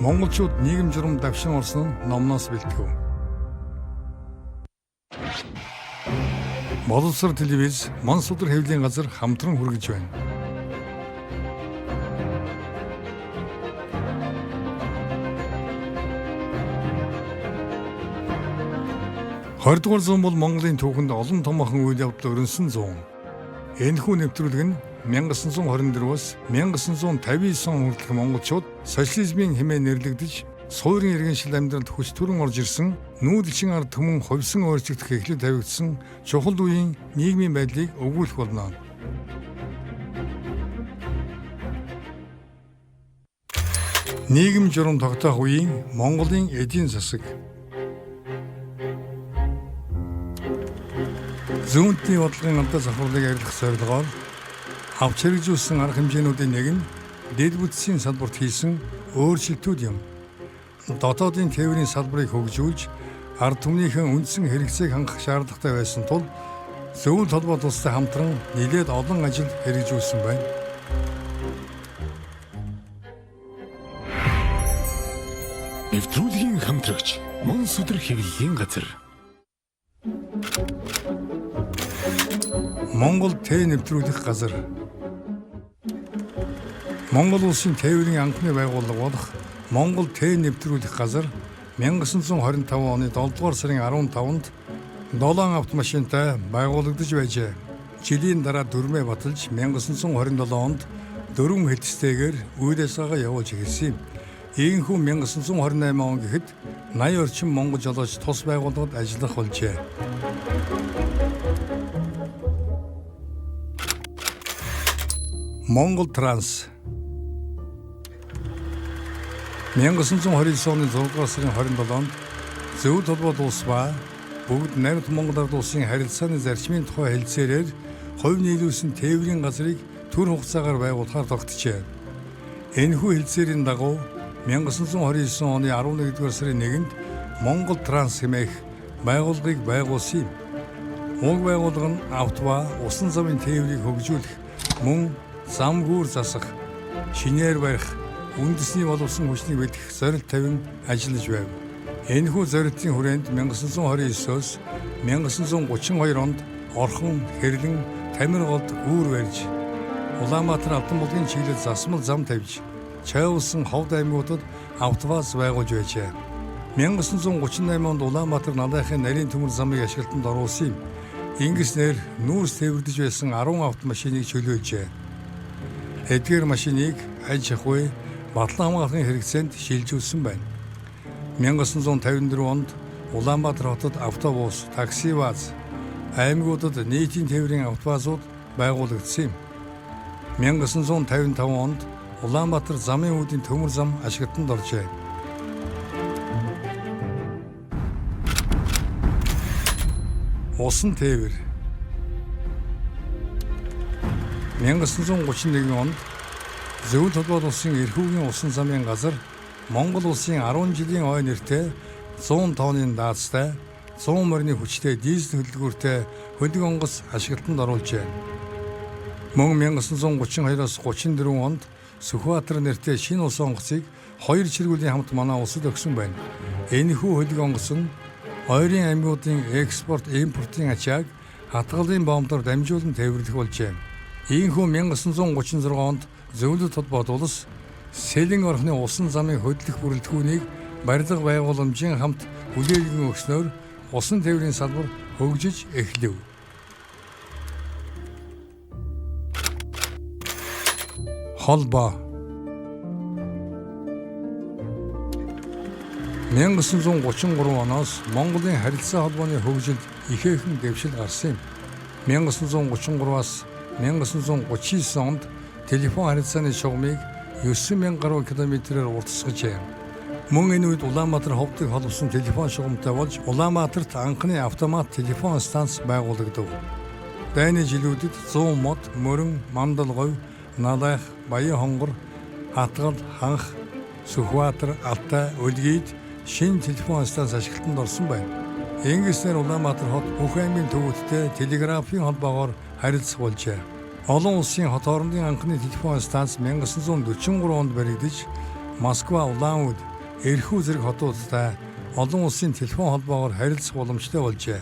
Монголчууд нийгэм журам давшин орсон нь номноос бэлтгэв. Боловсрол телевиз Монс өдөр хэвлэлийн газар хамтран хүргэж байна. Хоёрдугаар зуун бол Монголын түүхэнд олон томоохон үйл явдал өрнөсөн зуун. Энэхүү нэвтрүүлэг нь 1924-өөс 1959 он хүртэлх монголчууд социализмын хэмээн нэрлэгдэж суурин иргэншил амьдралд хүч төрөн орж ирсэн нүүдэлчин ард түмэн хувьсан өөрчлөгдөх эхлэл тавигдсан чухал үеийн нийгмийн байдлыг өгүүлэх болно. Нийгэм журам тогтоох үеийн Монголын эдийн засаг. Зүүнтний бодлогын алдаа завхарлыг арилгах зорилгоор авч хэрэгжүүлсэн арга хэмжээнүүдийн нэг нь дэд бүтцийн салбарт хийсэн өөрчлөлтүүд юм. Дотоодын тээврийн салбарыг хөгжүүлж ард түмнийхэн үндсэн хэрэгцээг хангах шаардлагатай байсан тул зөвлөлт холбоот улстай хамтран нэлээд олон ажил хэрэгжүүлсэн байна. Нэвтрүүлгийн хамтрагч Монс өдөр хэвлэлийн газар. Монгол Т нэвтрүүлэх газар. Монгол улсын тээврийн анхны байгууллага болох Монгол Т нэвтрүүлэх газар 1925 оны 7 дугаар сарын 15-нд 7 автомашинтай байгуулагдаж байжээ. Жилийн дараа дүрмээ баталж 1927 онд 4 хэлтстэйгээр үйл ажиллагаа явуулж эхэлсэн юм. Ийхүү 1928 он гэхэд 80 орчим монгол жолооч тус байгууллагад ажиллах болжээ. Монгол Транс 1929 оны 6 дугаар сарын 27-нд зөвлөлт холбоот улс ба бүгд найрамд Монгол ард улсын харилцааны зарчмын тухай хэлцээрээр хувь нийлүүлсэн тээврийн газрыг түр хугацаагаар байгуулахаар тогтжээ. Энэхүү хэлцээрийн дагуу 1929 оны 11-р сарын 1-нд Монгол Транс хэмээх байгууллагыг байгуулсан юм. Уг байгууллага нь авто ба усан замын тээврийг хөгжүүлэх, мөн зам гүүр засах, шинээр барих, үндэсний боловсон хүчнийг бэлтгэх зорилт тавин ажиллаж байв. Энэхүү зорилтын хүрээнд 1929-өөс 1932 онд Орхон, Хэрлэн, Тамирголд үүр барьж, Улаанбаатар Алтан булгын чиглэлд засмал зам тавьж, Чойволсон ховд аймагуудад автобус байгуулж байжээ. 1938 онд Улаанбаатар Налайхын нарийн төмөр замыг ашиглалтанд оруулсан юм. Ингэснээр нүүрс тээвэрлэж байсан 10 автомашиныг чөлөөлжээ. Эдгээр машиныг аж ахуй, батлан хамгаалахын хэрэгцээнд шилжүүлсэн байна. 1954 онд Улаанбаатар хотод автобус, такси бааз, аймагуудад нийтийн тээврийн автобусууд байгуулагдсан юм. 1955 онд Улаанбаатар замын үүдийн төмөр зам ашиглалтанд оржээ. Усан тээвэр 1931 онд зөвлөлт холбоот улсын эрхүүгийн усан замын газар Монгол улсын 10 жилийн ой нэртэй 100 тонны даацтай 100 морины хүчтэй дизель хөдөлгөөртэй хөлөг онгоц ашиглалтанд оруулжээ. Мөн 1932-оос 34 онд Сүхбаатар нэртэй шинэ усан онгоцыг 2 чиргүүлийн хамт манай улсад өгсөн байна. Энэхүү хөлөг онгоц нь ойрын аймагуудын экспорт, импортын ачааг хатгалын боомдоор дамжуулан тээвэрлэх болжээ. Ийхүү 1936 онд зөвлөлт холбоот улс Сэлэн орхны усан замын хөдлөх бүрэлдэхүүнийг барилга байгууламжийн хамт хүлээлгэн өгснөөр усан тээврийн салбар хөгжиж эхлэв. Холбоо 1933 оноос Монголын харилцаа холбооны хөгжилд ихээхэн дэвшил гарсан юм. 1933-аас 1939 онд телефон харилцааны шугамыг 9000 гаруй километрээр уртасгажээ. Мөн энэ үед Улаанбаатар ховдыг холбосон телефон шугамтай болж Улаанбаатарт анхны автомат телефон станц байгуулагдав. Дайны жилүүдэд 100 мод, мөрөн, Мандалговь, Налайх, Баян хонгор, Хатгал, Ханх, Сүхбаатар, Алтай, Өлгийд шинэ телефон станц ашиглалтанд орсон байна. Ингэснээр Улаанбаатар хот бүх аймгийн төвөдтэй телеграфийн холбоогоор харилцах болжээ. Олон улсын хот хоорондын анхны телефон станц 1943 онд баригдаж Москва, Улаанууд, эрхүү зэрэг хотуудтай олон улсын телефон холбоогоор харилцах боломжтой болжээ.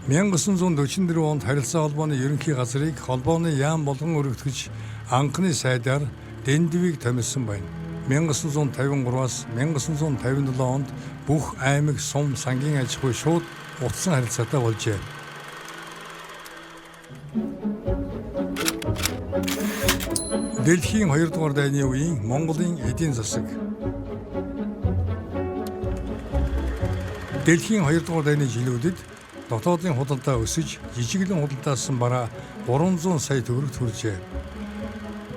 1944 онд харилцаа холбооны ерөнхий газрыг холбооны яам болгон өргөтгөж анхны сайдаар дэндвийг томилсон байна. 1953-аас 1957 онд бүх аймаг, сум, сангийн аж ахуй шууд утсан харилцаатай болжээ. Дэлхийн 2 дугаар дайны үеийн Монголын эдийн засаг. Дэлхийн 2 дугаар дайны жилүүдэд дотоодын худалдаа өсөж, жижиглэн худалдаасан бараа 300 сая төгрөгт хүрчээ.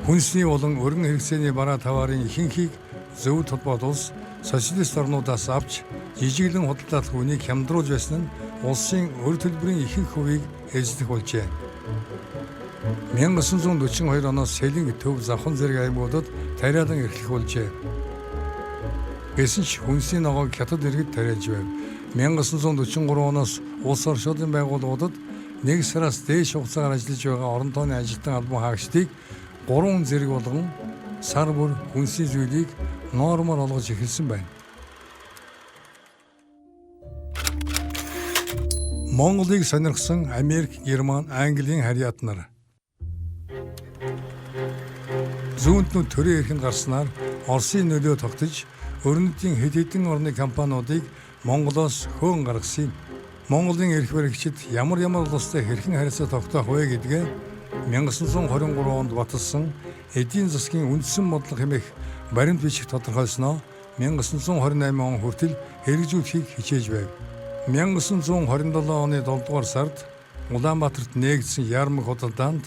Хүнсний болон өргөн хэрэгцээний бараа таварын ихэнхийг зөв толгойд улс социалист орнуудаас авч жижиглэн худалдаалах үнийг хямдруулж байсан нь улсын өр төлбөрийн ихэнх хувийг эзлэх болжээ. 1942 оноос Сэлэнг, Төв, Завхан зэрэг аймагуудад тариалан эрхлэх болжээ. Гэсэн ч хүнсний ногоог хятад иргэд тариалж байв. 1943 оноос улс оршуулгын байгууллагуудад 1 сараас дээш хугацаагаар ажиллаж байгаа орон тооны ажилтан албан хаагчдыг 3 зэрэг болгон сар бүр хүнсний зүйлийг нормоор олгож эхэлсэн байна. Монголыг сонирхсон Америк, Герман, Английн харьяат нар. Зүүнтнүүд төрийн эрхэнд гарснаар Оросын нөлөө тогтож өрнөдийн хэд хэдэн орны компаниудыг Монголоос хөөн гаргасан юм. Монголын эрх баригчид ямар улстай хэрхэн харилцаа тогтоох вэ гэдгээ 1923 онд баталсан эдийн засгийн үндсэн бодлого хэмээх баримт бичих тодорхойлсноо 1928 он хүртэл хэрэгжүүлэхийг хичээж байв. 1927 оны 7 дугаар сард Улаанбаатарт нээгдсэн ярмаг худалдаанд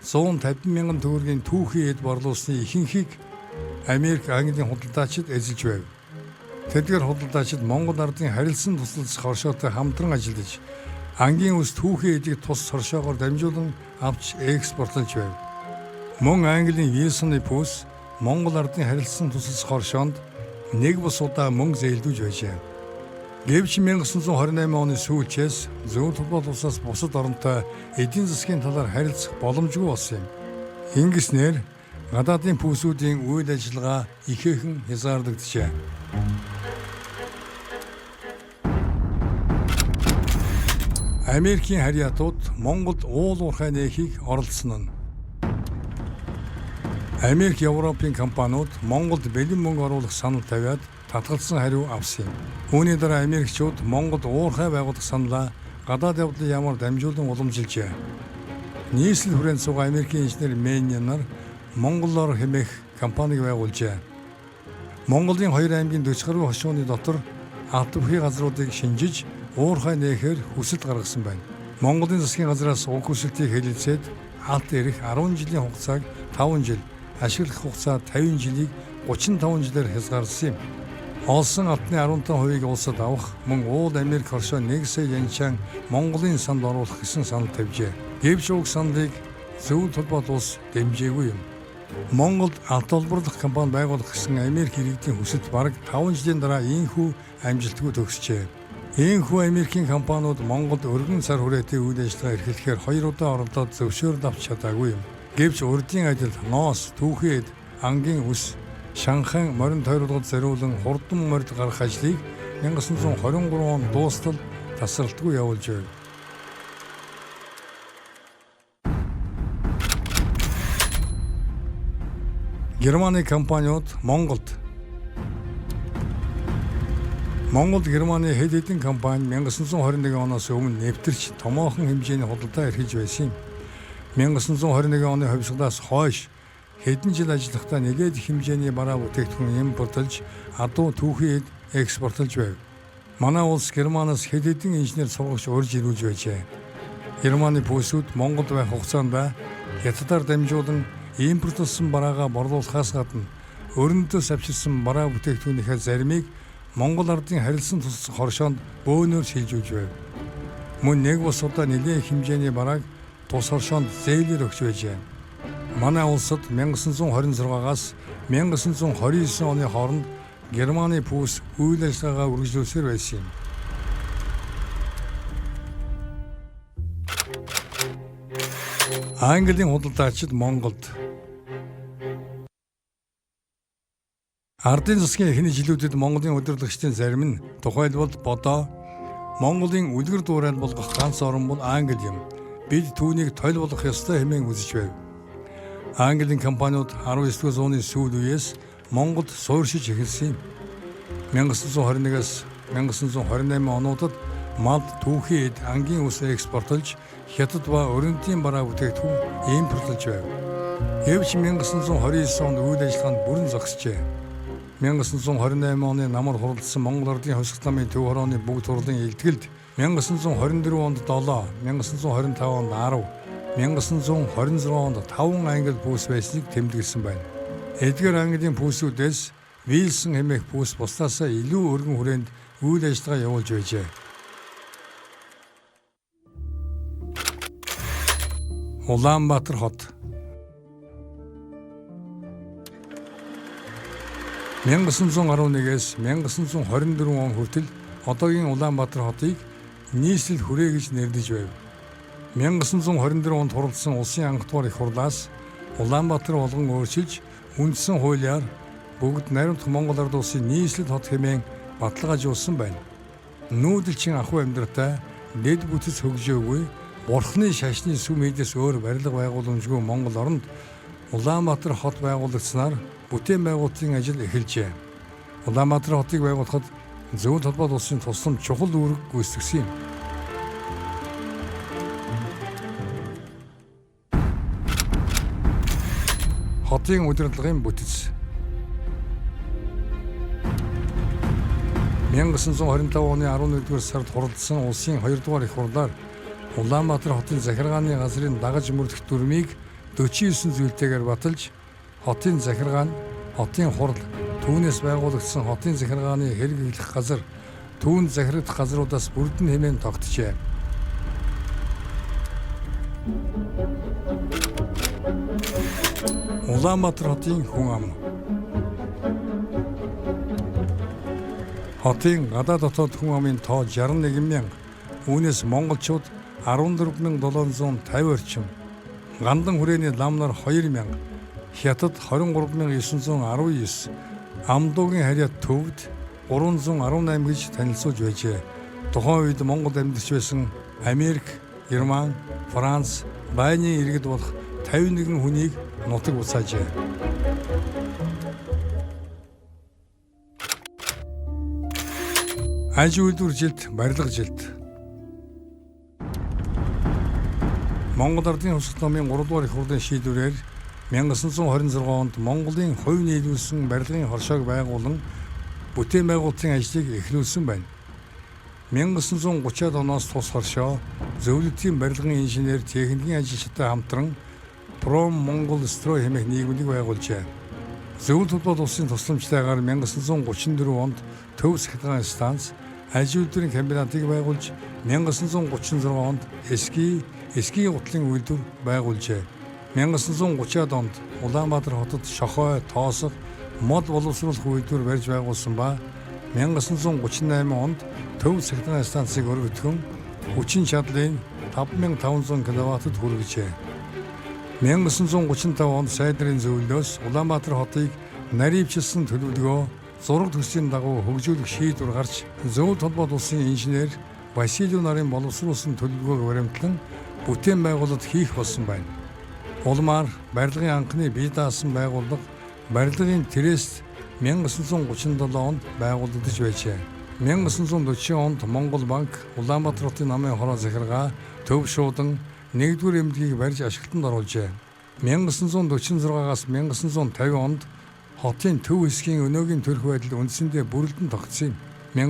150 мянган төгрөгийн түүхий эд борлуулсны ихэнхийг Америк, Английн худалдаачид эзэлж байв. Тэдгээр худалдаачид Монгол ардын харилцан туслалцах хоршоотой хамтран ажиллаж, ангийн үс түүхий эдийг тус хоршоогоор дамжуулан авч экспортлож байв. Мөн Английн Вилсоны пүүс Монгол ардын харилцан туслалцах хоршоонд нэг бус удаа мөнгө зээлдүүлж байжээ. Гэвч 1928 оны сүүлчээс зөв толгойд улсаас бусад оронтой эдийн засгийн талаар харилцах боломжгүй болсон юм. Ингэснээр гадаадын пүүсүүдийн үйл ажиллагаа ихээхэн хязгаарлагджээ. Америкийн харьяатууд Монголд уул уурхай нээхийг оролдсон нь. Америк, Европын компаниуд Монголд бэлэн мөнгө оруулах санал тавиад татгалзсан хариу авсан юм. Үүний дараа Америкчууд Монголд уурхай байгуулах саналаа гадаад явдлын ямар дамжуулан уламжилжээ. Нийслэл хүрээнд суугаа Америкийн инженер Мэньян нар Монголоор хэмээх компаниг байгуулжээ. Монголын 2 аймгийн 40 гаруй хошууны дотор алт бүхий газруудыг шинжиж уурхай нээхээр хүсэлт гаргасан байна. Монголын засгийн газраас уг хүсэлтийг хэлэлцээд алт эрх 10 жилийн хугацааг 5 жил, ашиглах хугацаа 50 жилийг 35 жилээр хязгаарласан юм. Олсон алтны 15%-ийг улсад авах, мөн уул Америк хоршоо 1 сая янчаан Монголын санд оруулах гэсэн санал тавьжээ. Гэвч уг саналыг зөв толгойд улс дэмжээгүй юм. Монголд алт олборлох компани байгуулах гэсэн Америк иргэдийн хүсэлт бараг 5 жилийн дараа ийхүү амжилтгүй төгсжээ. Ийхүү Америкийн компаниуд Монголд өргөн сар хүрээтэй үйл ажиллагаа эрхлэхээр 2 удаа оролдоод зөвшөөрөл авч чадаагүй юм. Гэвч урдын ажил, ноос, түүхий эд, ангийн үс, Шанхай морин тойролгод зориулан хурдан морид гарах ажлыг 1923 он дуустал тасралтгүй явуулж байв. Германы компаниуд Монголд Германы хэд хэдэн компани 1921 оноос өмнө нэвтэрч томоохон хэмжээний худалдаа эрхэлж байсан юм. 1921 оны хувьсгалаас хойш хэдэн жил ажиллахдаа нэгэд хэмжээний бараа бүтээгдэхүүн импортлж, адуу түүхий экспортлж байв. Манай улс Германаас хэд хэдэн инженер сургагч урьж ирүүлж байжээ. Германы пүүсүүд Монголд байх хугацаанд хятадаар дамжуулан импортлсон бараагаа борлуулахаас гадна өрнөдөөс авчирсан бараа бүтээгдэхүүнийхээ заримыг Монгол ардын харилцан туслах хоршоонд бөөнөр шилжүүлж байв. Мөн нэг бус удаа нэлээд хэмжээний барааг тус хоршоонд зээлээр өгч байжээ. Манай улсад 1926-аас 1929 оны хооронд Германы пүүс үйл ажиллагаагаа үргэлжлүүлсээр байсан юм. Английн худалдаачид Монголд Ардын засгийн эхний жилүүдэд Монголын удирдлагчдын зарим нь тухайлбал бодоо Монголын үлгэр дуурайнд болгох ганц орн бол Англи юм. Бид түүнийг тойл болгох ёстой хэмээн үзэж байв. Английн компаниуд 19-р зууны сүүл үеэс Монголд суурьшиж эхэлсэн юм. 1921-аас 1928 онуудад Малд түүхий эд ангийн ус экспортлж хятад ба өрөндийн бараа бүтээгдэхүүн импортлж байв. Гэвч 1929 онд үйл ажиллагаанд бүрэн зогсжээ. 1928 оны намар хуралдсан Монгол Ардын хосгт намын төв хорооны бүгд хурлын илтгэлд 1924 онд 7, 1925 онд 10, 1926 онд 5 англи пүүс байсныг тэмдэглэсэн байна. Эдгээр английн пүүсүүдээс Вилсон хэмээх пүүс бусдаасаа илүү өргөн хүрээнд үйл ажиллагаа явуулж байжээ. Улаанбаатар хот 1911-ээс 1924 он хүртэл одоогийн Улаанбаатар хотыг нийслэл хүрээ гэж нэрлэж байв. 1924 онд хуралдсан улсын анх дугаар их хурлаас Улаанбаатар болгон өөрчилж үндсэн хуулиар бүгд найрамдах Монгол Ард улсын нийслэл хот хэмээн баталгаажуулсан байна. Нүүдэлчин ахуй амьдралтай дэд бүтэц хөгжөөгүй Бурхны шашны сүм хийдээс өөр барилга байгууламжгүй Монгол оронд Улаанбаатар хот байгуулагдсанаар бүтээн байгуулалтын ажил эхэлжээ. Улаанбаатар хотыг байгуулахад Зөвлөлт холбоот улсын тусламж чухал үүрэг гүйцэтгсэн юм. Хотын удирдлагын бүтэц 1925 оны 11-р сард хуралдсан улсын 2-р их хурлаар Улаанбаатар хотын захиргааны газрын дагаж мөрдөх дүрмийг 49 зүйлтэйгээр баталж хотын захиргаа, хотын хурал, түүнээс байгуулагдсан хотын захиргааны хэрэглэх газар, түүнд захирагдах газруудаас бүрдэн хэмээн тогтжээ. Улаанбаатар хотын хүн ам. Хотын гадаа дотоод хүн амын тоо 61 мянга, үүнээс монголчууд 14750 орчим, гандан хүрээний лам нар 2000, хятад 23919, амдуугийн харьяат төвд 318 гэж танилцуулж байжээ. Тухайн үед Монголд амьдарч байсан Америк, Герман, Франц, байны иргэд болох 51 хүнийг нутаг буцаажээ. Аж үйлдвэр жилд, барилга жилд. Монгол Ардын хосгт намын 3-р их хурлын шийдвэрээр 1926 онд Монголын хувь нийлүүлсэн барилгын хоршоог байгуулан бүтээн байгуулалтын ажлыг эхлүүлсэн байна. 1930-ад оноос тус хоршоо зөвлөлтийн барилгын инженер техникийн ажилчтай хамтран Пром Монгол Строй хэмээх нийгмийг байгуулжээ. Зөвлөлт холбоот улсын тусламжтайгаар 1934 онд төв сахилгаан станц, аж үйлдвэрийн комбинатыг байгуулж 1936 онд эсгийн гутлын үйлдвэр байгуулжээ. 1930-ад онд Улаанбаатар хотод шохой, тоосго, мод боловсруулах үйлдвэр барьж байгуулсан ба 1938 онд төв сахилгаан станцыг өргөдгөн хүчин чадлын 5500 кВт-д хүргэжээ. 1935 онд сайд нарын зөвлөлөөс Улаанбаатар хотыг наривчилсан төлөвлөгөө зураг төслийн дагуу хөгжүүлэх шийдвэр гарч Зөвлөлт холбоот улсын инженер Василий нарын боловсруулсан төлөвлөгөөг баримтлан бүтээн байгуулалт хийх болсон байна. Улмаар барилгын анхны бие даасан байгууллага барилгын Трест 1937 онд байгуулагдаж байжээ. 1940 онд Монгол банк Улаанбаатар хотын намын хороо захиргаа төв шуудан 1-р эмнэлгийг барьж ашиглалтанд оруулжээ. 1946-аас 1950 онд хотын төв хэсгийн өнөөгийн төрх байдал үндсэндээ бүрэлдэн тогтсон юм.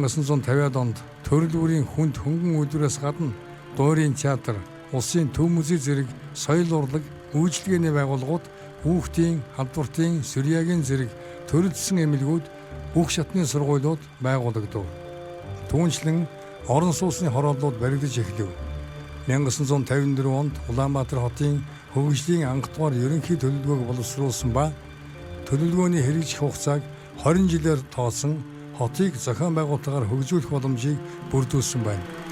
1950-ад онд төрөл бүрийн хүнд хөнгөн үйлдвэрээс гадна дуурийн театр, улсын төв музей зэрэг соёл урлаг, үйлчилгээний байгууллагууд, хүүхдийн, халдвартын, сүрьягийн зэрэг төрөлдсөн эмнэлгүүд, бүх шатны сургуулиуд байгуулагдав. Түүнчлэн орон сууцны хорооллууд баригдаж эхлэв. 1954 онд Улаанбаатар хотын хөгжлийн анх дугаар ерөнхий төлөвлөгөөг боловсруулсан ба төлөвлөгөөний хэрэгжих хугацааг 20 жилээр тоосон хотыг зохион байгуулалтаар хөгжүүлэх боломжийг бүрдүүлсэн байна.